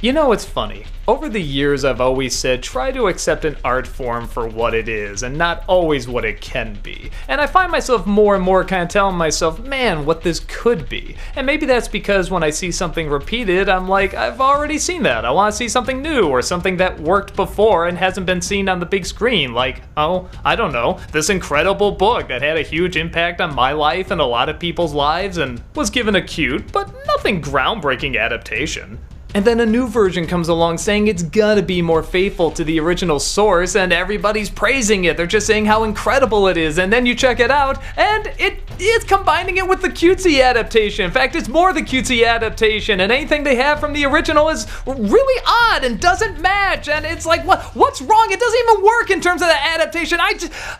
You know, it's funny. Over the years, I've always said try to accept an art form for what it is and not always what it can be. And I find myself more and more kind of telling myself, man, what this could be. And maybe that's because when I see something repeated, I'm like, I've already seen that. I want to see something new or something that worked before and hasn't been seen on the big screen. Like, oh, I don't know, this incredible book that had a huge impact on my life and a lot of people's lives and was given a cute, but nothing groundbreaking adaptation. And then a new version comes along saying it's gotta be more faithful to the original source, and everybody's praising it. They're just saying how incredible it is, and then you check it out, and it's combining it with the cutesy adaptation. In fact, it's more the cutesy adaptation, and anything they have from the original is really odd and doesn't match, and it's like, what's wrong? It doesn't even work in terms of the adaptation.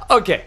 Okay.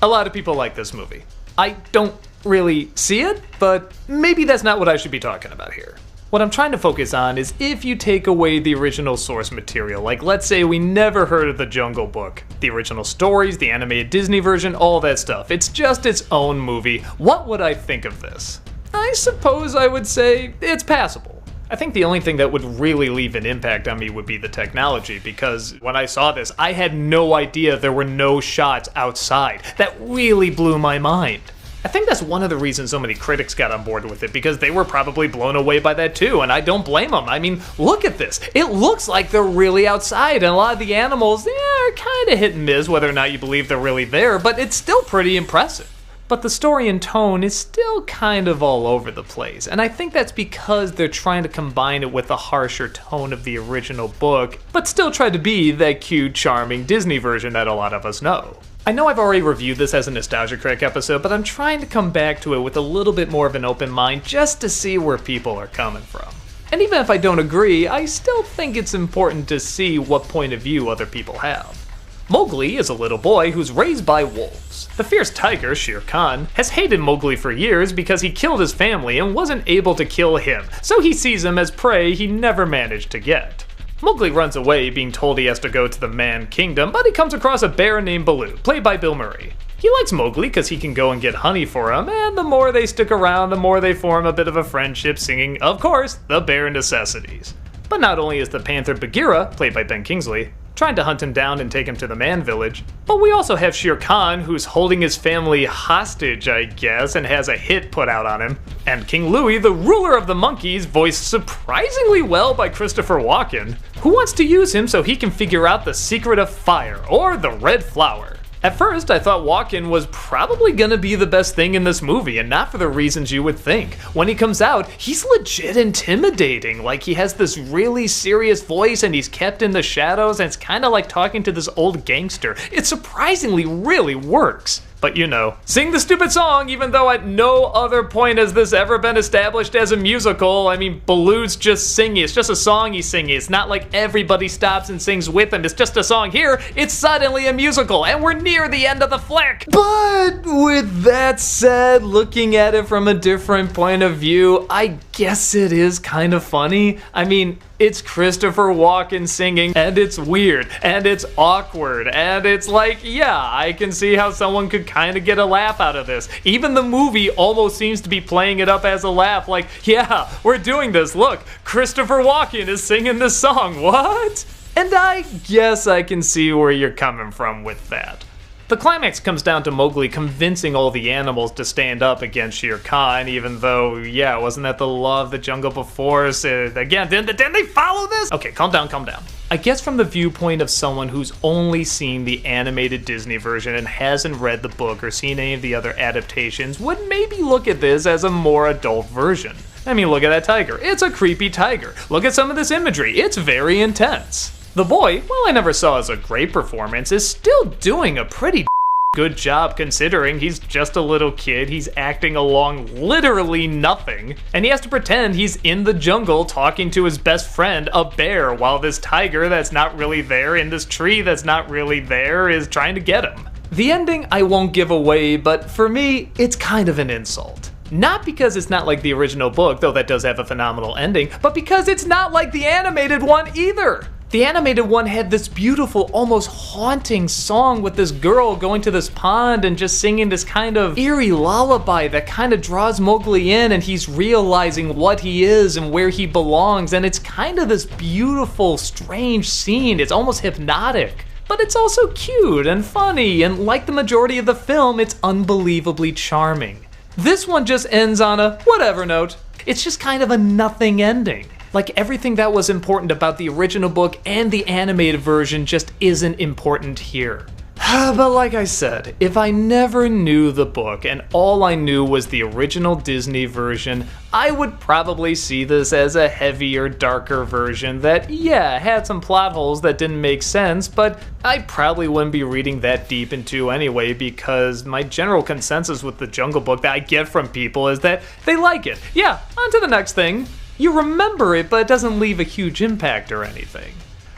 A lot of people like this movie. I don't really see it, but maybe that's not what I should be talking about here. What I'm trying to focus on is if you take away the original source material, like let's say we never heard of the Jungle Book, the original stories, the animated Disney version, all that stuff, it's just its own movie, what would I think of this? I suppose I would say it's passable. I think the only thing that would really leave an impact on me would be the technology, because when I saw this, I had no idea there were no shots outside. That really blew my mind. I think that's one of the reasons so many critics got on board with it, because they were probably blown away by that too, and I don't blame them. I mean, look at this. It looks like they're really outside, and a lot of the animals, are kind of hit and miss whether or not you believe they're really there, but it's still pretty impressive. But the story and tone is still kind of all over the place, and I think that's because they're trying to combine it with the harsher tone of the original book, but still try to be that cute, charming Disney version that a lot of us know. I know I've already reviewed this as a Nostalgia Critic episode, but I'm trying to come back to it with a little bit more of an open mind just to see where people are coming from. And even if I don't agree, I still think it's important to see what point of view other people have. Mowgli is a little boy who's raised by wolves. The fierce tiger, Shere Khan, has hated Mowgli for years because he killed his family and wasn't able to kill him, so he sees him as prey he never managed to get. Mowgli runs away, being told he has to go to the Man Kingdom, but he comes across a bear named Baloo, played by Bill Murray. He likes Mowgli because he can go and get honey for him, and the more they stick around, the more they form a bit of a friendship, singing, of course, the bare necessities. But not only is the panther Bagheera, played by Ben Kingsley, trying to hunt him down and take him to the Man Village, but we also have Shere Khan, who's holding his family hostage, I guess, and has a hit put out on him, and King Louie, the ruler of the monkeys, voiced surprisingly well by Christopher Walken, who wants to use him so he can figure out the secret of fire, or the red flower. At first, I thought Walken was probably gonna be the best thing in this movie, and not for the reasons you would think. When he comes out, he's legit intimidating. Like, he has this really serious voice, and he's kept in the shadows, and it's kinda like talking to this old gangster. It surprisingly really works. But you know, sing the stupid song, even though at no other point has this ever been established as a musical. I mean, Baloo's just singing, it's just a song he's singing. It's not like everybody stops and sings with him, it's just a song. Here, it's suddenly a musical, and we're near the end of the flick. But with that said, looking at it from a different point of view, I guess it is kind of funny. I mean, it's Christopher Walken singing, and it's weird, and it's awkward, and it's like, yeah, I can see how someone could kind of get a laugh out of this. Even the movie almost seems to be playing it up as a laugh, like, yeah, we're doing this, look, Christopher Walken is singing this song, what? And I guess I can see where you're coming from with that. The climax comes down to Mowgli convincing all the animals to stand up against Shere Khan, even though, yeah, wasn't that the law of the jungle before? So, again, didn't they follow this? Okay, calm down, calm down. I guess from the viewpoint of someone who's only seen the animated Disney version and hasn't read the book or seen any of the other adaptations, would maybe look at this as a more adult version. I mean, look at that tiger. It's a creepy tiger. Look at some of this imagery. It's very intense. The boy, while I never saw as a great performance, is still doing a pretty good job considering he's just a little kid, he's acting along literally nothing, and he has to pretend he's in the jungle talking to his best friend, a bear, while this tiger that's not really there in this tree that's not really there is trying to get him. The ending I won't give away, but for me, it's kind of an insult. Not because it's not like the original book, though that does have a phenomenal ending, but because it's not like the animated one either. The animated one had this beautiful, almost haunting song with this girl going to this pond and just singing this kind of eerie lullaby that kind of draws Mowgli in, and he's realizing what he is and where he belongs, and it's kind of this beautiful, strange scene. It's almost hypnotic. But it's also cute and funny, and like the majority of the film, it's unbelievably charming. This one just ends on a whatever note. It's just kind of a nothing ending. Like everything that was important about the original book and the animated version just isn't important here. But like I said, if I never knew the book and all I knew was the original Disney version, I would probably see this as a heavier, darker version that, yeah, had some plot holes that didn't make sense, but I probably wouldn't be reading that deep into anyway, because my general consensus with the Jungle Book that I get from people is that they like it. Yeah, on to the next thing. You remember it, but it doesn't leave a huge impact or anything.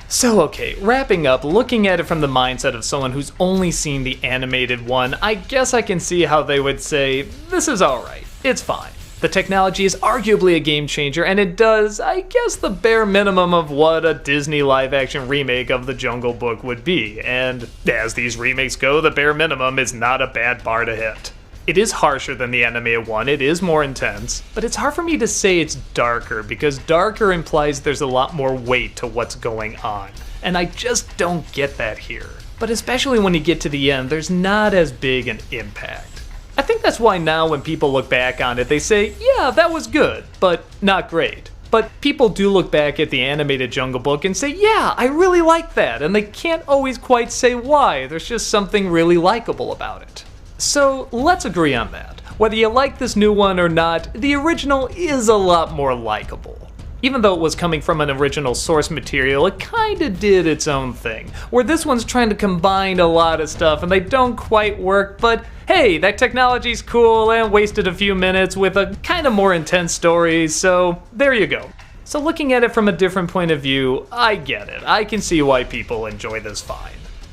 So okay, wrapping up, looking at it from the mindset of someone who's only seen the animated one, I guess I can see how they would say, this is alright, it's fine. The technology is arguably a game changer, and it does, I guess, the bare minimum of what a Disney live-action remake of The Jungle Book would be, and as these remakes go, the bare minimum is not a bad bar to hit. It is harsher than the animated one, it is more intense, but it's hard for me to say it's darker, because darker implies there's a lot more weight to what's going on, and I just don't get that here. But especially when you get to the end, there's not as big an impact. I think that's why now when people look back on it, they say, yeah, that was good, but not great. But people do look back at the animated Jungle Book and say, yeah, I really like that, and they can't always quite say why, there's just something really likable about it. So let's agree on that. Whether you like this new one or not, the original is a lot more likable. Even though it was coming from an original source material, it kinda did its own thing, where this one's trying to combine a lot of stuff and they don't quite work, but hey, that technology's cool and wasted a few minutes with a kinda more intense story, so there you go. So looking at it from a different point of view, I get it. I can see why people enjoy this fine.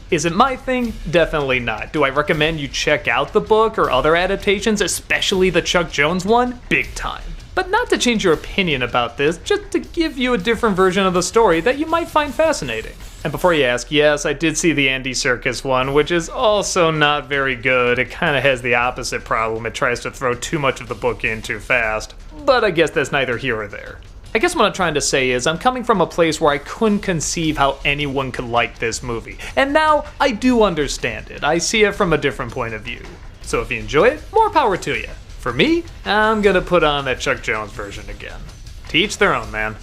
Is it my thing? Definitely not. Do I recommend you check out the book or other adaptations, especially the Chuck Jones one? Big time. But not to change your opinion about this, just to give you a different version of the story that you might find fascinating. And before you ask, yes, I did see the Andy Serkis one, which is also not very good. It kind of has the opposite problem. It tries to throw too much of the book in too fast. But I guess that's neither here or there. I guess what I'm trying to say is I'm coming from a place where I couldn't conceive how anyone could like this movie. And now I do understand it. I see it from a different point of view. So if you enjoy it, more power to you. For me, I'm gonna put on that Chuck Jones version again. To each their own, man.